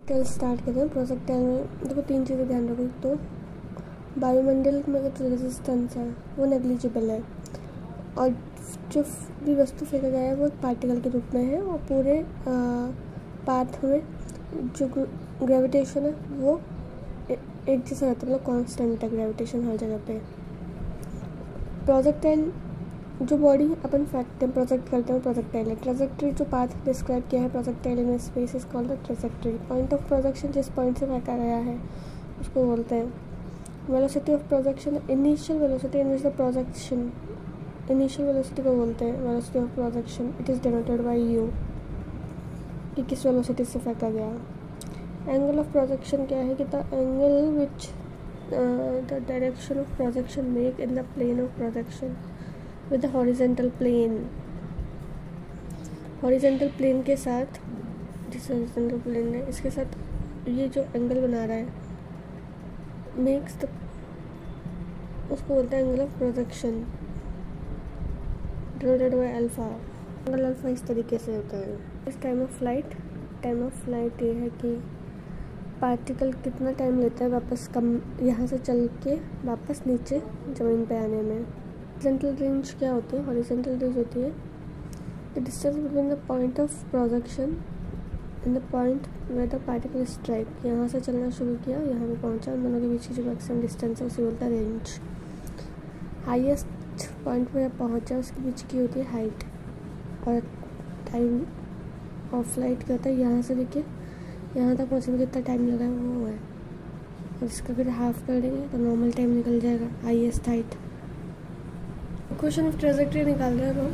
Tail start करते हैं। Projectile में देखो 3 चीज़ें ध्यान रखो। तो वायुमंडल में जो रेजिस्टेंस है वो नेग्लिजिबल है, और जो भी वस्तु फेंका गया है वो एक पार्टिकल के रूप में है, और पूरे पाथ में जो ग्रेविटेशन है वो एक जैसा रहता है, मतलब कांस्टेंट है ग्रेविटेशन हर जगह पे। प्रोजेक्टाइल जो बॉडी अपन फेंकते हैं प्रोजेक्ट करते हैं प्रोजेक्टाइल है। ट्रेजेक्ट्री जो पाथ डिस्क्राइब किया है projectile in space is called the trajectory. Point of projection जिस पॉइंट से फेंका गया है उसको बोलते हैं। Velocity of projection, initial velocity in which the projection, initial velocity को बोलते हैं velocity of projection. It is denoted by you, कि किस वेलोसिटी से फेंका गया। एंगल ऑफ प्रोजेक्शन क्या है कि the angle which the direction of projection make in the plane of projection with the horizontal plane. Horizontal plane के साथ, जिस हॉरिजेंटल प्लेन है इसके साथ ये जो एंगल बना रहा है मेक्स द, उसको बोलते हैं angle of projection denoted by alpha. Angle alpha इस तरीके से होता है। इस टाइम ऑफ फ्लाइट ये है कि पार्टिकल कितना टाइम लेता है वापस कम यहाँ से चल के वापस नीचे ज़मीन पे आने में। हॉरिजेंटल रेंज क्या होती है? हॉरिजेंटल रेंज होती है the distance between the point of projection and the point where the particle strike. यहाँ से चलना शुरू किया, यहाँ पे पहुँचा, उन दोनों के बीच की जो मैक्सिमम डिस्टेंस है उसे बोलता है रेंज। हाईएस्ट पॉइंट पे पहुँचा उसके बीच की होती है हाइट। और टाइम ऑफ फ्लाइट क्या होता है? यहाँ से देखिए यहाँ तक पहुँचने में कितना टाइम लगा है वो है, और इसका फिर हाफ कर देंगे तो नॉर्मल टाइम निकल जाएगा highest height. Question of trajectory निकाल रहे हैं हम।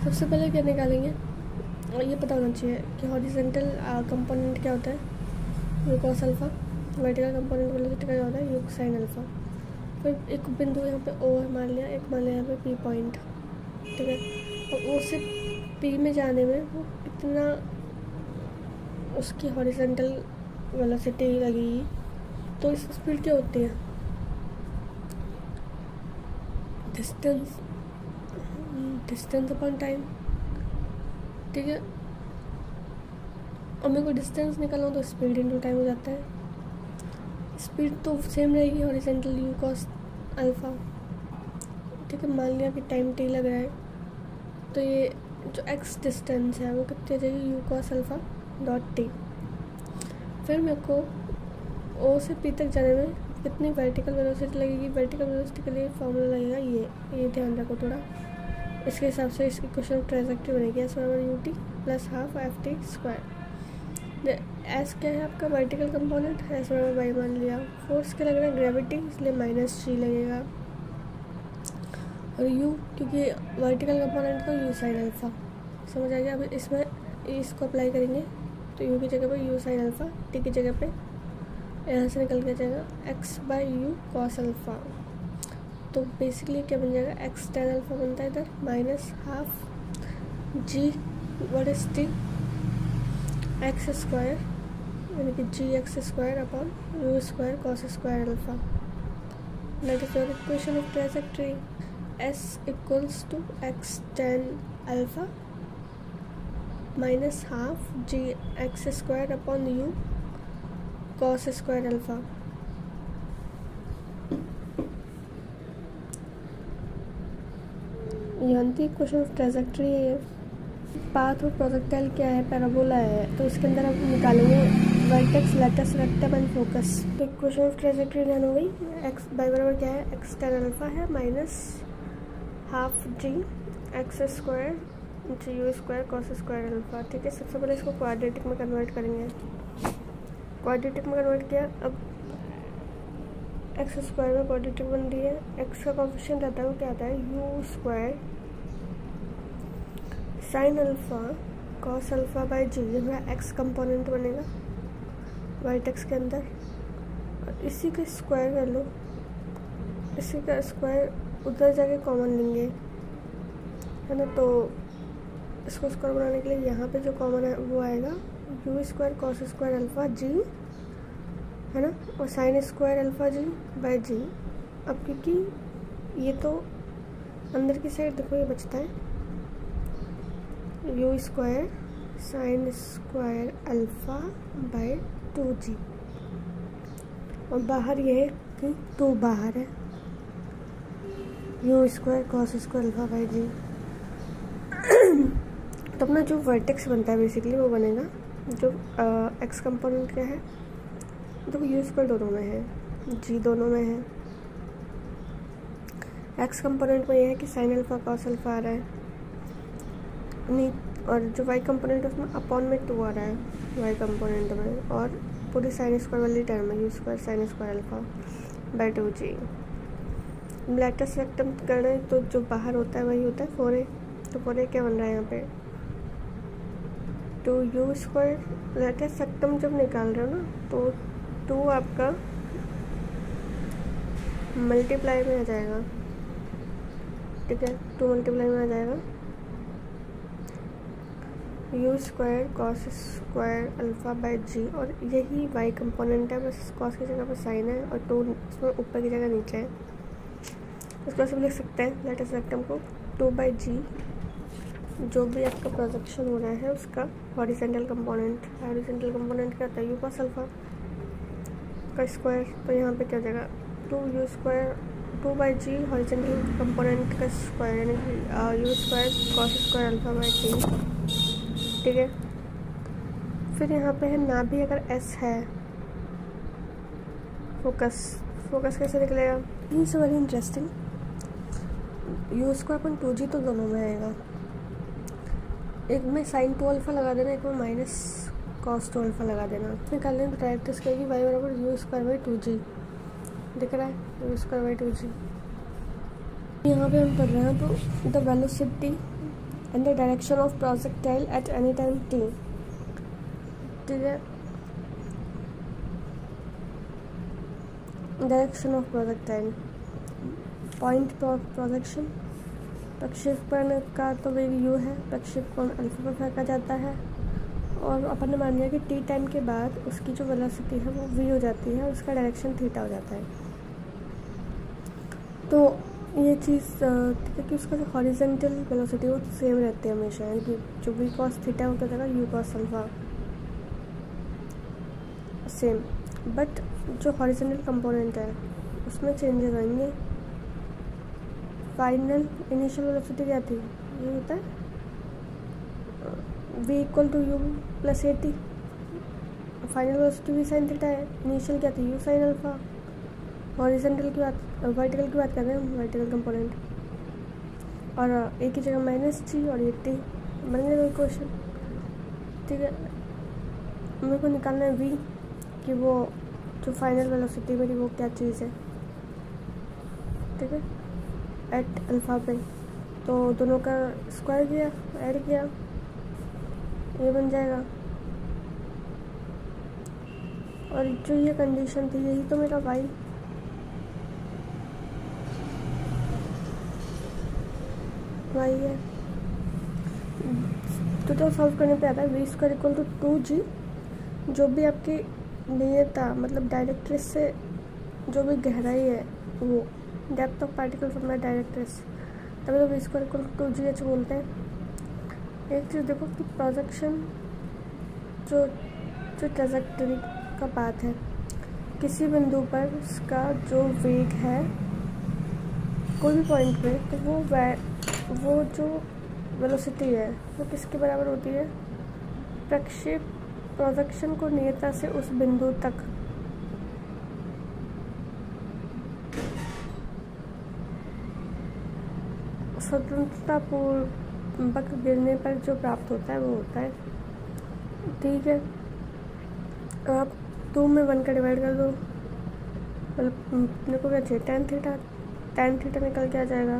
सबसे पहले क्या निकालेंगे, और ये पता होना चाहिए कि हॉरिजेंटल कंपोनेंट क्या होता है, you cos alpha. Vertical component velocity का क्या होता है, यू साइन अल्फा। फिर एक बिंदु यहाँ पे ओ है मान लिया, एक मान लिया यहाँ पे पी पॉइंट, ठीक है। और ओ से पी में जाने में वो कितना उसकी हॉरिजेंटल वेलोसिटी लगेगी, तो इस स्पीड क्या होती है, डिस्टेंस अपॉन टाइम, ठीक है। और मेरे को डिस्टेंस निकालना हो तो स्पीड इनटू टाइम हो जाता है। स्पीड तो सेम रहेगी हॉरिजेंटल यू कॉस अल्फा, ठीक है। मान लिया कि टाइम टी लग रहा है, तो ये जो एक्स डिस्टेंस है वो कितनी आ जाएगी, you cos alpha dot T. फिर मेरे को ओ से पी तक जाने में कितनी वर्टिकल वेलोसिटी लगेगी। वर्टिकल वेलोसिटी के लिए फॉर्मूला लगेगा ये ध्यान रखो थोड़ा। इसके हिसाब से इस इक्वेशन ऑफ ट्रेजेक्ट्री बनेगी एस बराबर U T plus half F T square. S क्या है आपका वर्टिकल कंपोनेंट, एस बराबर वाई मान लिया। फोर्स क्या लग रहा है, ग्रेविटी, इसलिए माइनस जी लगेगा। और यू क्योंकि वर्टिकल कंपोनेंट तो यू साइन अल्फा, समझ आ गया। अब इसमें इसको अप्लाई करेंगे तो यू की जगह पर यू साइन अल्फा, टी की जगह पे यहाँ से निकल के जाएगा x by u cos alpha. तो बेसिकली क्या बन जाएगा, एक्स टेन अल्फा बनता है इधर, minus half g what is t x square, यानी कि g x square upon u square cos square alpha. That is your equation of trajectory. S equals to x tan alpha minus half g x square upon u cos square alpha. यानी question of trajectory है ये। Path of projectile क्या है, parabola है, तो इसके अंदर हम निकालेंगे vertex, latus, rectum and focus. तो क्वेश्चन ऑफ ट्रेजेक्ट्री ध्यान हो गई। एक्स बाई बराबर क्या है, एक्स टेन अल्फा है minus half g x square g u square cos square alpha, ठीक है। सबसे पहले इसको क्वाड्रेटिक में कन्वर्ट करेंगे। क्वाड्रेटिक में कन्वर्ट किया, अब एक्स स्क्वायर में क्वाड्रेटिक बन रही है। एक्स का कोएफिशिएंट आता है वो क्या आता है, U square sine alpha cos alpha by G, ये मेरा एक्स कंपोनेंट बनेगा वर्टेक्स के अंदर। और इसी का स्क्वायर कर लो, इसी का स्क्वायर उधर जाके कॉमन लेंगे, है ना। तो इसको स्क्वायर बनाने के लिए यहाँ पे जो कॉमन है वो आएगा U square cos square alpha G, है ना, और sine square alpha G by G. अब क्योंकि ये तो अंदर की साइड देखो ये बचता है U square sine square alpha by 2g, और बाहर ये है कि 2 बाहर है, U square cos square alpha by G. तो अपना जो वर्टेक्स बनता है बेसिकली वो बनेगा जो एक्स कंपोनेंट क्या है, तो यू स्क्वायर दोनों में है, जी दोनों में है। एक्स कंपोनेंट में ये है कि साइन अल्फ़ा कॉस अल्फ़ा आ रहा है नहीं, और जो वाई कंपोनेंट है उसमें अपॉन में 2 आ रहा है वाई कंपोनेंट में, और पूरी साइन स्क्वायर वाली टर्म है U square sine square alpha by 2g। Lattice rectum करना है तो जो बाहर होता है वही होता है 4a, तो 4a क्या बन रहा है यहाँ पे, तो यू स्क्वायर लैटिस रेक्टम जब निकाल रहे हो ना तो 2 आपका मल्टीप्लाई में आ जाएगा, ठीक है, 2 मल्टीप्लाई में आ जाएगा U square cos square alpha by G, और यही वाई कंपोनेंट है, बस कॉस की जगह पर साइन है और 2 इसमें ऊपर की जगह नीचे है। इसको सब लिख सकते हैं लैटिस रेक्टम को 2/g, जो भी आपका प्रोजेक्शन हो रहा है उसका हॉरिजॉन्टल कंपोनेंट। हॉरिजॉन्टल कंपोनेंट क्या होता है, यू कॉस अल्फ़ा का स्क्वायर, तो यहाँ पे क्या हो जाएगा 2u square 2/g horizontal component का स्क्वायर, यानी कि U square cos square alpha by G, ठीक है। फिर यहाँ पे है ना भी अगर s है, फोकस कैसे निकलेगा, it's very interesting. You square upon 2g तो दोनों में आएगा, एक में साइन 2 अल्फ़ा लगा देना, एक में माइनस कॉस 2 अल्फ़ा लगा देना। निकालने तो डायरेक्ट इसका कि वाई बराबर यू स्क्वायर बाई 2g दिख रहा है, यू स्क्वायर बाई 2g। यहाँ पे हम पढ़ रहे हैं तो the velocity and the direction of projectile at any time t, ठीक है। Direction of projectile, point of projection, प्रक्षेपण का तो वेग u है, प्रक्षेपण अल्फा पर फेंका जाता है, और अपन ने मान लिया कि t टाइम के बाद उसकी जो वेलोसिटी है वो v हो जाती है और उसका डायरेक्शन थीटा हो जाता है। तो ये चीज़ ठीक है कि उसका जो हॉरिजॉन्टल वेलोसिटी वो सेम रहती है हमेशा, यानी कि जो वी कॉस थीटा होता था you cos alpha same, but जो हॉरिजॉन्टल कंपोनेंट है उसमें चेंजेस आएंगे। फाइनल इनिशियल वेलोसिटी क्या थी, ये होता है v equal to u plus a t, final velocity भी साइन थीटा है, इनिशियल क्या थी यू साइन अल्फा। हॉरिजॉन्टल की बात, वर्टिकल की बात कर रहे हैं हम, वर्टिकल कंपोनेंट, और एक ही जगह माइनस जी और ये टी बन गया कोई क्वेश्चन, ठीक है। मेरे को निकालना है वी कि वो जो फाइनल वेलोसिटी मेरी वो क्या चीज़ है, ठीक है, एट अल्फ़ा पे। तो दोनों का स्क्वायर किया, ऐड किया, ये बन जाएगा, और जो ये कंडीशन थी यही तो मेरा वाई, वाई है। तो सॉल्व करने पे आता है we square equal to 2g, जो भी आपकी नियता मतलब डायरेक्ट्रिस से जो भी गहराई है वो depth of particle from the directrix, तभी तो we square equal to 2gh बोलते हैं। एक चीज़ देखो कि प्रोजेक्शन जो ट्रैजेक्टरी का पाथ है, किसी बिंदु पर उसका जो वेग है कोई भी पॉइंट पे, तो वो जो वेलोसिटी है वो किसके बराबर होती है, प्रोजेक्शन को नियता से उस बिंदु तक स्वतंत्रतापूर्वक गिरने पर जो प्राप्त होता है वो होता है, ठीक है। आप 2 में 1 का डिवाइड कर दो, मतलब अपने को क्या चाहिए tan थीटा निकल के आ जाएगा,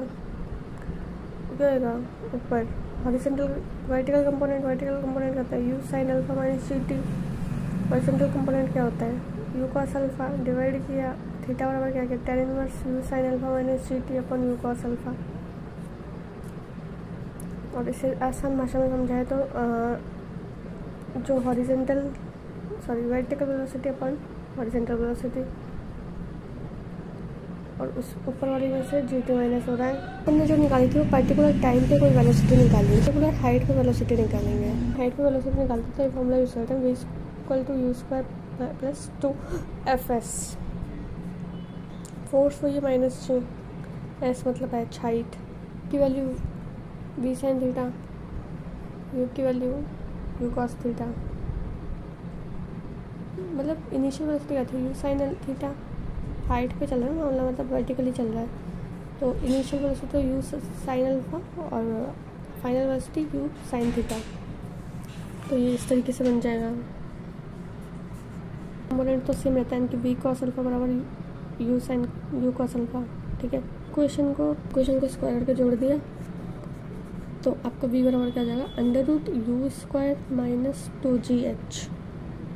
क्या होगा ऊपर हॉरिजॉन्टल वर्टिकल कंपोनेंट करता है u sine alpha minus c t, horizontal component क्या होता है यू कॉस अल्फा, डिवाइड किया थीटा बराबर क्या किया tan inverse u sine alpha minus c t upon u cos alpha. और इसे आसान भाषा में समझाए तो जो vertical velocity upon horizontal velocity, और उस ऊपर वाली में से g2 माइनस हो रहा है। हमने जो निकाली थी वो पर्टिकुलर टाइम पे कोई वेलोसिटी निकाली है, पर्टिकुलर हाइट पे वेलोसिटी निकालेंगे। हाइट पे वेलोसिटी निकालते तो ये फॉर्मूला यूज़ करते हैं, v equal to u square plus 2fs। Force हुई है माइनस जी, एस मतलब है हाइट की value v sine theta, u की वैल्यू u कॉस थीटा। मतलब इनिशियल वेलोसिटी क्या थी, u साइन थीटा। हाइट पे चल रहा है मामला, मतलब वर्टिकली चल रहा है, तो इनिशियल वेलोसिटी तो u साइन अल्फा और final velocity u sine theta. तो ये इस तरीके से बन जाएगा। कंपोनेंट तो सेम रहता है कि v कॉस अल्फा बराबर u sine u cos alpha. ठीक है, क्वेश्चन को स्क्वायर करके जोड़ दिया तो आपका v बराबर क्या आ जाएगा, under root u square minus 2gh।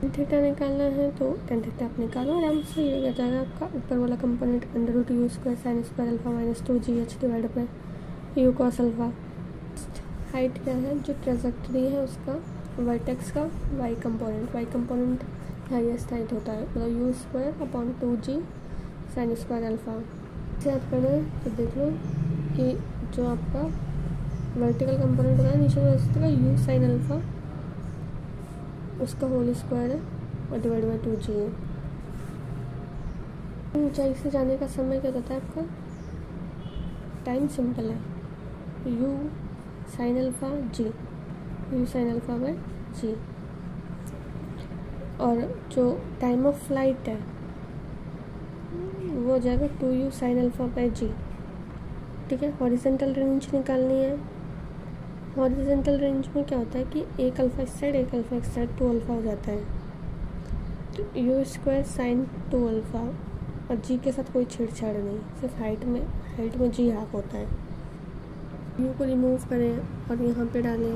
Tan theta निकालना है तो टेन थीटा आप निकालो आराम से। ये आ जाएगा आपका ऊपर वाला component under root u square sine square alpha minus 2gh divide by u cos alpha. Height क्या है, जो ट्रेजेक्टरी है उसका वर्टेक्स का वाई कंपोनेंट हाईएस्ट हाइट होता है, मतलब you square upon 2g sign square alpha. इसे आप करना है तो देख लो कि जो आपका वर्टिकल कंपोनेंट होता है नीचे वेलोसिटी का u साइन अल्फा, उसका होल स्क्वायर है और डिवाइड बाई 2g है। ऊंचाई से जाने का समय क्या होता है आपका, टाइम सिंपल है, u sine alpha g, u sine alpha by g। और जो टाइम ऑफ फ्लाइट है वो हो जाएगा 2u sine alpha by g। ठीक है, हॉरिजॉन्टल रेंज निकालनी है। हॉरिजॉन्टल रेंज में क्या होता है कि एक अल्फा इस साइड एक अल्फा इस साइड 2 अल्फा हो जाता है, तो यू स्क्वायर साइन 2 अल्फा और जी के साथ कोई छेड़छाड़ नहीं, सिर्फ हाइट में जी हाफ होता है। यू को रिमूव करें और यहाँ पे डालें।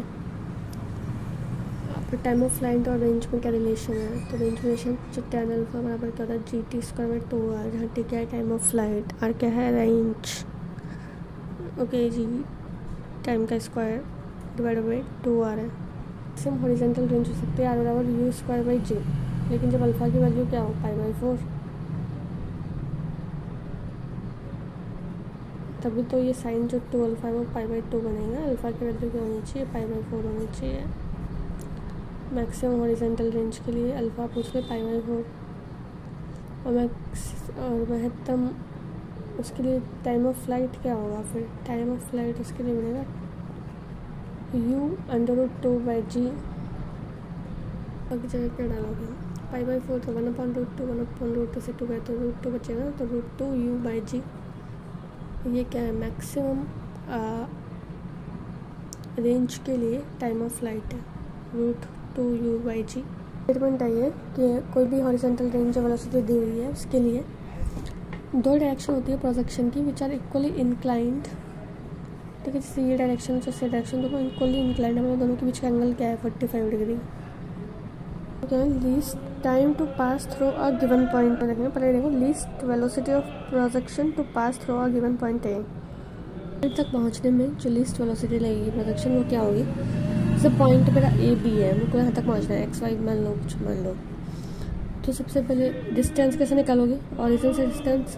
आपके टाइम ऑफ फ्लाइट और रेंज में क्या रिलेशन है, तो रेंज रिलेशन जो tan अल्फा बराबर क्या होता है जी टी स्क्वायर में 2r, जहाँ टी क्या है टाइम ऑफ फ्लाइट, आर क्या है रेंज, ओके जी टाइम का स्क्वायर डिवाइड बाई 2r है। सेम हॉरिजॉन्टल रेंज हो सकती है आर बराबर यू स्क्वायर बाई जे, लेकिन जब अल्फा की वैल्यू क्या हो पाई बाई 4, तभी तो ये साइन जो 2 अल्फा है वो पाई बाई 2 बनेगा। अल्फा की वैल्यू क्या होनी चाहिए, पाई बाई 4 होनी चाहिए। मैक्सिमम हॉरिजॉन्टल रेंज के लिए अल्फा पूछ ले पाई बाई 4, और महत्तम उसके लिए टाइम ऑफ फ्लाइट क्या होगा, फिर टाइम ऑफ फ्लाइट उसके लिए बनेगा u अंडर रूट 2 बाई जी। बाकी जगह क्या डालोगे, पाई बाई 4 तो 1/√2 से 2 गए तो √2 बचेगा, तो √2u बाई जी। ये क्या है, मैक्सिमम रेंज के लिए टाइम ऑफ फ्लाइट है √2u बाई जी। स्टेटमेंट आई है कि कोई भी हॉरिजॉन्टल रेंज जो वेलोसिटी दी हुई है उसके लिए दो डायरेक्शन होती है प्रोजेक्शन की विच आर इक्वली इंक्लाइंड। ठीक है, जैसे ये डायरेक्शन जैसे डायरेक्शन दोनों इक्वली इंक्लाइंड है, मतलब दोनों के बीच का एंगल क्या है 45 degree. Okay, least time to pass through a given point पर रखेंगे। पहले देखो least velocity of projection to pass through a given point A तक पहुंचने में जो लीस्ट वेलोसिटी लगेगी प्रोजेक्शन वो क्या होगी। जैसे पॉइंट मेरा ए बी है, मुझको यहाँ तक पहुँचना है, एक्स वाई मान लो कुछ मान लो, तो सबसे पहले डिस्टेंस कैसे निकालोगे, ऑरिजिन से distance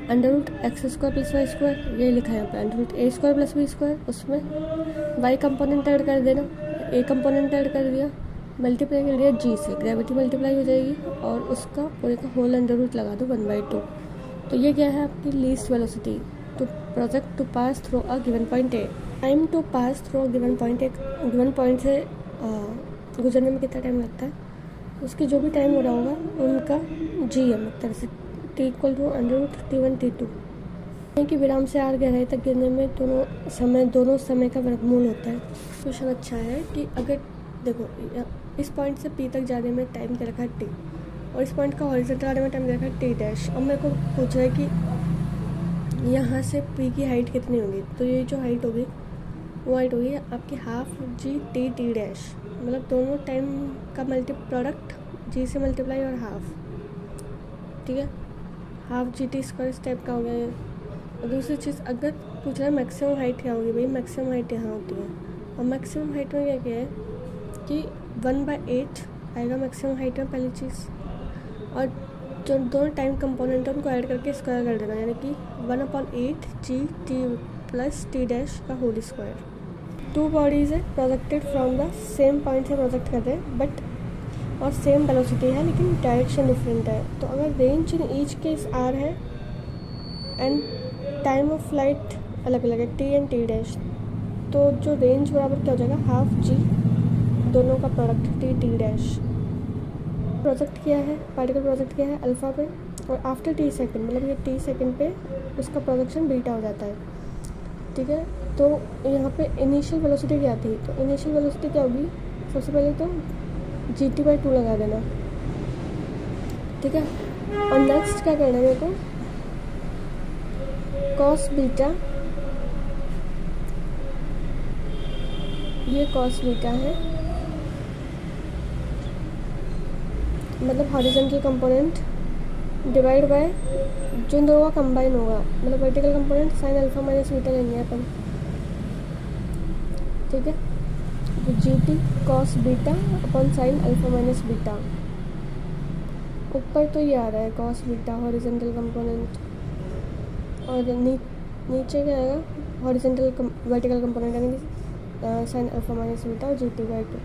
under root x square plus y square, ये लिखा है यहाँ पे under root a square plus b square, उसमें वाई कंपोनेंट ऐड कर देना, ए कंपोनेंट ऐड कर दिया, मल्टीप्लाई कर दिया जी से, ग्रेविटी मल्टीप्लाई हो जाएगी और उसका पूरे का होल अंडर रूट लगा दो 1/2। तो ये क्या है आपकी least velocity to project to pass through a given point A. Time to pass through a given point, एक गिवन पॉइंट से गुजरने में कितना टाइम लगता है, उसकी जो भी टाइम हो रहा होगा उनका जी एम एक तरह से t equal to under root T1 T2, यानी कि विराम से आर गहराई तक गिरने में दोनों समय का वर्गमूल होता है। क्वेश्चन अच्छा है कि अगर देखो इस पॉइंट से पी तक जाने में टाइम दे रखा है टी और इस पॉइंट का हॉरिजॉन्टल आने में टाइम दे रखा है टी डैश, अब मेरे को पूछ रहा है कि यहाँ से पी की हाइट कितनी होगी, तो ये जो हाइट होगी वो हाइट होगी आपकी half G T T dash, मतलब दोनों टाइम का प्रोडक्ट जी से मल्टीप्लाई और हाफ। ठीक है, हाफ जी टी स्क्वायर इस टाइप का हो गया ये। और दूसरी चीज़ अगर पूछ रहा है मैक्सिमम हाइट क्या होगी, भाई मैक्सिमम हाइट यहाँ होती है और मैक्सिमम हाइट में क्या है कि 1/8 आएगा मैक्सिमम हाइट में पहली चीज़, और जो दोनों टाइम कंपोनेंट है उनको ऐड करके स्क्वायर कर देना, यानी कि 1/8 G T plus T dash का होल स्क्वायर। टू बॉडीज़ है projected from the same point से प्रोजेक्ट कर रहे हैं बट और सेम वेलोसिटी है लेकिन डायरेक्शन डिफरेंट है। तो अगर range in each case R है एंड टाइम ऑफ फ्लाइट अलग अलग है टी एंड टी डैश, तो जो रेंज बराबर क्या हो जाएगा, हाफ जी दोनों का product T T dash. Project किया है, पार्टिकल प्रोजेक्ट किया है अल्फ़ा पे, और आफ्टर टी सेकंड मतलब ये टी सेकंड पे उसका प्रोजेक्शन बीटा हो जाता है। ठीक है, तो यहाँ पे इनिशियल वेलोसिटी क्या थी, तो इनिशियल वेलोसिटी क्या होगी, सबसे पहले तो GT/2 लगा देना। ठीक है, और नेक्स्ट क्या करना है मेरे को, कॉस बीटा, ये कॉस बीटा है मतलब हॉरिजॉन्टल कंपोनेंट डिवाइड बाय जो इन दोनों का कंबाइन होगा, मतलब vertical component sign alpha minus beta लेंगे अपन। ठीक है, तो GT cos beta upon sine alpha minus beta, ऊपर तो ये आ रहा है कॉस बीटा हॉरिजॉन्टल कंपोनेंट, और नीचे क्या आएगा हॉरिजॉन्टल वर्टिकल कंपोनेंट यानी कि साइन अल्फा माइनस बीटा और GT/2।